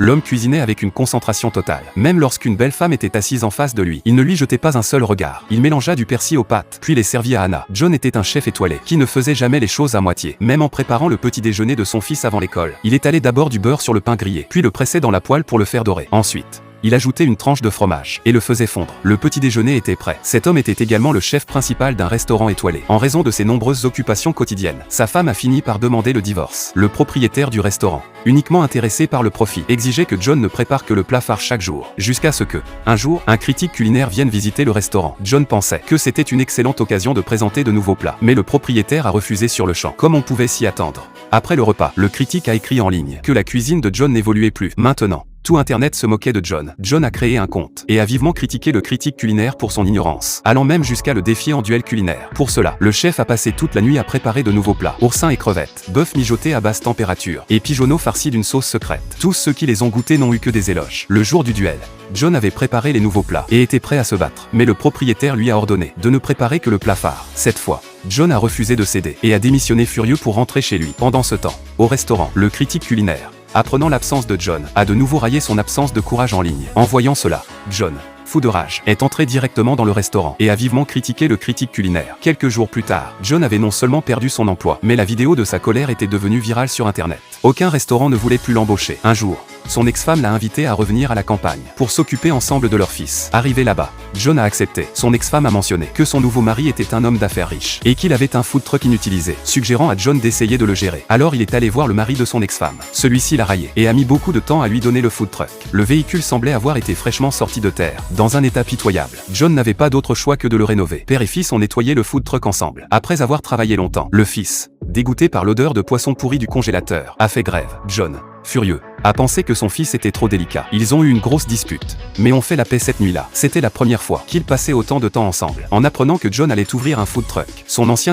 L'homme cuisinait avec une concentration totale. Même lorsqu'une belle femme était assise en face de lui, il ne lui jetait pas un seul regard. Il mélangea du persil aux pâtes, puis les servit à Anna. John était un chef étoilé, qui ne faisait jamais les choses à moitié. Même en préparant le petit déjeuner de son fils avant l'école, il étalait d'abord du beurre sur le pain grillé, puis le pressait dans la poêle pour le faire dorer. Ensuite, il ajoutait une tranche de fromage et le faisait fondre. Le petit déjeuner était prêt. Cet homme était également le chef principal d'un restaurant étoilé. En raison de ses nombreuses occupations quotidiennes, sa femme a fini par demander le divorce. Le propriétaire du restaurant, uniquement intéressé par le profit, exigeait que John ne prépare que le plat phare chaque jour. Jusqu'à ce que, un jour, un critique culinaire vienne visiter le restaurant. John pensait que c'était une excellente occasion de présenter de nouveaux plats. Mais le propriétaire a refusé sur le champ, comme on pouvait s'y attendre. Après le repas, le critique a écrit en ligne que la cuisine de John n'évoluait plus. Maintenant, tout Internet se moquait de John. John a créé un compte et a vivement critiqué le critique culinaire pour son ignorance, allant même jusqu'à le défier en duel culinaire. Pour cela, le chef a passé toute la nuit à préparer de nouveaux plats. Oursins et crevettes, bœuf mijoté à basse température, et pigeonneaux farcis d'une sauce secrète. Tous ceux qui les ont goûtés n'ont eu que des éloges. Le jour du duel, John avait préparé les nouveaux plats et était prêt à se battre. Mais le propriétaire lui a ordonné de ne préparer que le plat phare. Cette fois, John a refusé de céder et a démissionné furieux pour rentrer chez lui. Pendant ce temps, au restaurant, le critique culinaire, apprenant l'absence de John, a de nouveau raillé son absence de courage en ligne. En voyant cela, John, fou de rage, est entré directement dans le restaurant et a vivement critiqué le critique culinaire. Quelques jours plus tard, John avait non seulement perdu son emploi, mais la vidéo de sa colère était devenue virale sur Internet. Aucun restaurant ne voulait plus l'embaucher. Un jour, son ex-femme l'a invité à revenir à la campagne pour s'occuper ensemble de leur fils. Arrivé là-bas, John a accepté. Son ex-femme a mentionné que son nouveau mari était un homme d'affaires riche et qu'il avait un food truck inutilisé, suggérant à John d'essayer de le gérer. Alors il est allé voir le mari de son ex-femme. Celui-ci l'a raillé et a mis beaucoup de temps à lui donner le food truck. Le véhicule semblait avoir été fraîchement sorti de terre, dans un état pitoyable. John n'avait pas d'autre choix que de le rénover. Père et fils ont nettoyé le food truck ensemble. Après avoir travaillé longtemps, le fils, dégoûté par l'odeur de poisson pourri du congélateur, a fait grève. John, furieux, a pensé que son fils était trop délicat. Ils ont eu une grosse dispute, mais ont fait la paix cette nuit-là. C'était la première fois qu'ils passaient autant de temps ensemble. En apprenant que John allait ouvrir un food truck, son ancien